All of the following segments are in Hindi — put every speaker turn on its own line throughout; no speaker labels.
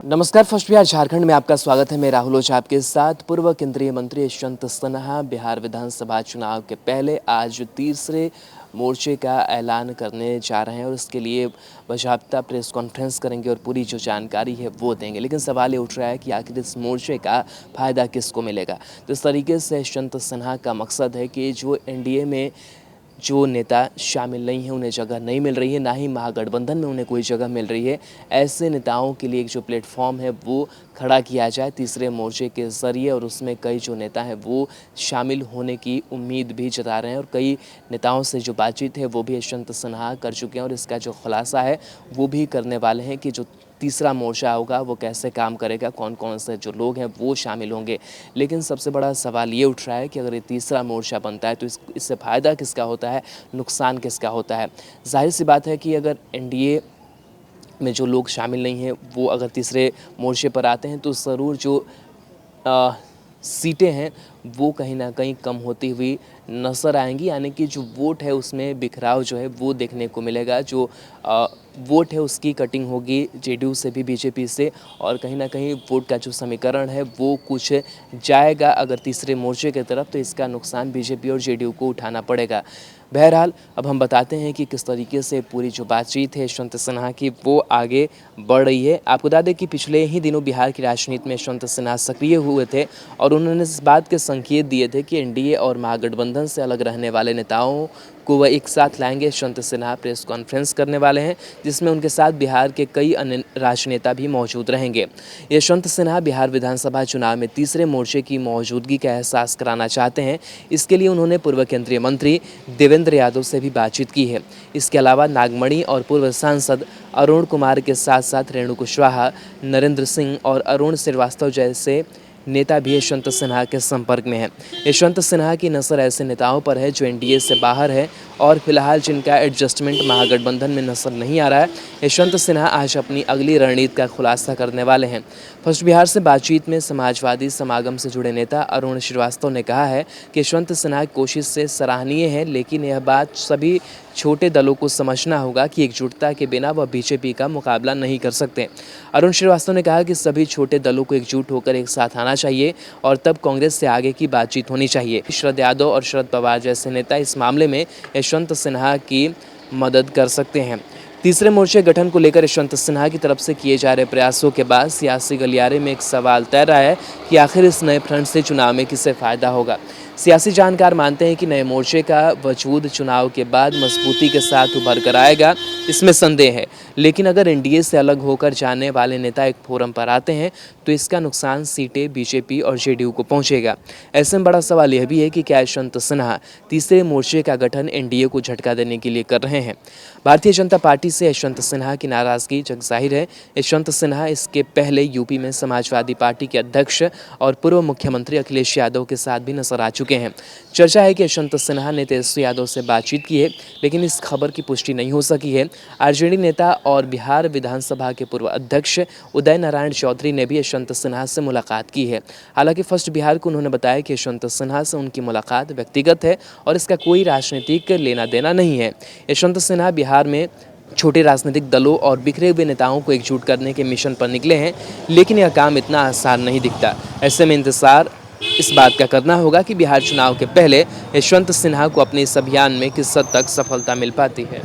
नमस्कार। फर्स्ट बिहार झारखंड में आपका स्वागत है। मैं राहुल ओझा आपके साथ। पूर्व केंद्रीय मंत्री यशवंत सिन्हा बिहार विधानसभा चुनाव के पहले आज तीसरे मोर्चे का ऐलान करने जा रहे हैं और इसके लिए बाकायदा प्रेस कॉन्फ्रेंस करेंगे और पूरी जो जानकारी है वो देंगे। लेकिन सवाल ये उठ रहा है कि आखिर इस मोर्चे का फ़ायदा किसको मिलेगा। तो इस तरीके से यशवंत सिन्हा का मकसद है कि जो एनडीए में जो नेता शामिल नहीं हैं उन्हें जगह नहीं मिल रही है, ना ही महागठबंधन में उन्हें कोई जगह मिल रही है, ऐसे नेताओं के लिए एक जो प्लेटफॉर्म है वो खड़ा किया जाए तीसरे मोर्चे के ज़रिए। और उसमें कई जो नेता हैं वो शामिल होने की उम्मीद भी जता रहे हैं और कई नेताओं से जो बातचीत है वो भी यशवंत सिन्हा कर चुके हैं और इसका जो खुलासा है वो भी करने वाले हैं कि जो तीसरा मोर्चा होगा वो कैसे काम करेगा, कौन कौन से जो लोग हैं वो शामिल होंगे। लेकिन सबसे बड़ा सवाल ये उठ रहा है कि अगर ये तीसरा मोर्चा बनता है तो इससे फ़ायदा किसका होता है, नुकसान किसका होता है। जाहिर सी बात है कि अगर एनडीए में जो लोग शामिल नहीं हैं वो अगर तीसरे मोर्चे पर आते हैं तो ज़रूर जो सीटें हैं वो कहीं ना कहीं कम होती हुई नज़र आएंगी, यानी कि जो वोट है उसमें बिखराव जो है वो देखने को मिलेगा। जो वोट है उसकी कटिंग होगी जेडीयू से भी, बीजेपी से, और कहीं ना कहीं वोट का जो समीकरण है वो कुछ जाएगा अगर तीसरे मोर्चे की तरफ, तो इसका नुकसान बीजेपी और जेडीयू को उठाना पड़ेगा। बहरहाल अब हम बताते हैं कि किस तरीके से पूरी जो बातचीत है यशवंत सिन्हा की वो आगे बढ़ रही है। आपको बता दें कि पिछले ही दिनों बिहार की राजनीति में यशवंत सिन्हा सक्रिय हुए थे और उन्होंने इस बात के संकेत दिए थे कि एनडीए और महागठबंधन से अलग रहने वाले नेताओं को वह एक साथ लाएंगे। यशवंत सिन्हा प्रेस कॉन्फ्रेंस करने वाले हैं जिसमें उनके साथ बिहार के कई अन्य राजनेता भी मौजूद रहेंगे। यशवंत सिन्हा बिहार विधानसभा चुनाव में तीसरे मोर्चे की मौजूदगी का एहसास कराना चाहते हैं। इसके लिए उन्होंने पूर्व केंद्रीय मंत्री देवेंद्र यादव से भी बातचीत की है। इसके अलावा नागमणि और पूर्व सांसद अरुण कुमार के साथ साथ रेणु कुशवाहा, नरेंद्र सिंह और अरुण श्रीवास्तव जैसे नेता भी यशवंत सिन्हा के संपर्क में है। यशवंत सिन्हा की नज़र ऐसे नेताओं पर है जो एनडीए से बाहर है और फिलहाल जिनका एडजस्टमेंट महागठबंधन में नजर नहीं आ रहा है। यशवंत सिन्हा आज अपनी अगली रणनीति का खुलासा करने वाले हैं। फर्स्ट बिहार से बातचीत में समाजवादी समागम से जुड़े नेता अरुण श्रीवास्तव ने कहा है कि यशवंत सिन्हा की कोशिश से सराहनीय है, लेकिन यह बात सभी छोटे दलों को समझना होगा कि एकजुटता के बिना वह बीजेपी का मुकाबला नहीं कर सकते। अरुण श्रीवास्तव ने कहा कि सभी छोटे दलों को एकजुट होकर एक साथ आना चाहिए और तब कांग्रेस से आगे की बातचीत होनी चाहिए। शरद यादव और शरद पवार जैसे नेता इस मामले में यशवंत सिन्हा की मदद कर सकते हैं। तीसरे मोर्चे गठन को लेकर यशवंत सिन्हा की तरफ से किए जा रहे प्रयासों के बाद सियासी गलियारे में एक सवाल तैर रहा है कि आखिर इस नए फ्रंट से चुनाव में किसे फ़ायदा होगा। सियासी जानकार मानते हैं कि नए मोर्चे का वजूद चुनाव के बाद मजबूती के साथ उभर कर आएगा, इसमें संदेह है। लेकिन अगर एनडीए से अलग होकर जाने वाले नेता एक फोरम पर आते हैं तो इसका नुकसान सीटें बीजेपी और जेडीयू को पहुंचेगा। ऐसे में बड़ा सवाल यह भी है कि क्या यशवंत सिन्हा तीसरे मोर्चे का गठन एनडीए को झटका देने के लिए कर रहे हैं। भारतीय जनता पार्टी से यशवंत सिन्हा की नाराजगी जग जाहिर है। यशवंत सिन्हा इसके पहले यूपी में समाजवादी पार्टी के अध्यक्ष और पूर्व मुख्यमंत्री अखिलेश यादव के साथ भी नजर आ चुके हैं। चर्चा है कि यशवंत सिन्हा ने तेजस्वी यादव से बातचीत की है, लेकिन इस खबर की पुष्टि नहीं हो सकी है। आरजेडी नेता और बिहार विधानसभा के पूर्व अध्यक्ष उदय नारायण चौधरी ने भी यशवंत सिन्हा से मुलाकात की है। हालांकि फर्स्ट बिहार को उन्होंने बताया कि यशवंत सिन्हा से उनकी मुलाकात व्यक्तिगत है और इसका कोई राजनीतिक लेना देना नहीं है। यशवंत सिन्हा बिहार में छोटे राजनीतिक दलों और बिखरे हुए नेताओं को एकजुट करने के मिशन पर निकले हैं, लेकिन यह काम इतना आसान नहीं दिखता। ऐसे में इंतजार इस बात का करना होगा कि बिहार चुनाव के पहले यशवंत सिन्हा को अपने इस अभियान में किस हद तक सफलता मिल पाती है।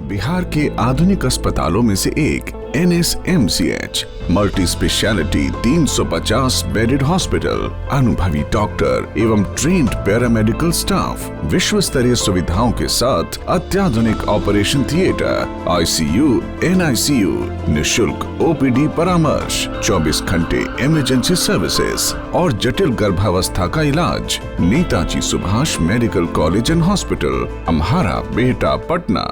बिहार के आधुनिक अस्पतालों में से एक NSMCH multi speciality 350 bedded hospital, अनुभवी डॉक्टर एवं ट्रेन्ड पैरामेडिकल स्टाफ, विश्व स्तरीय सुविधाओं के साथ अत्याधुनिक ऑपरेशन थिएटर, ICU, NICU, निशुल्क OPD परामर्श, 24 घंटे इमरजेंसी सर्विसेज और जटिल गर्भावस्था का इलाज। Netaji Subhash medical college and hospital, Amhara, Bihta, Patna.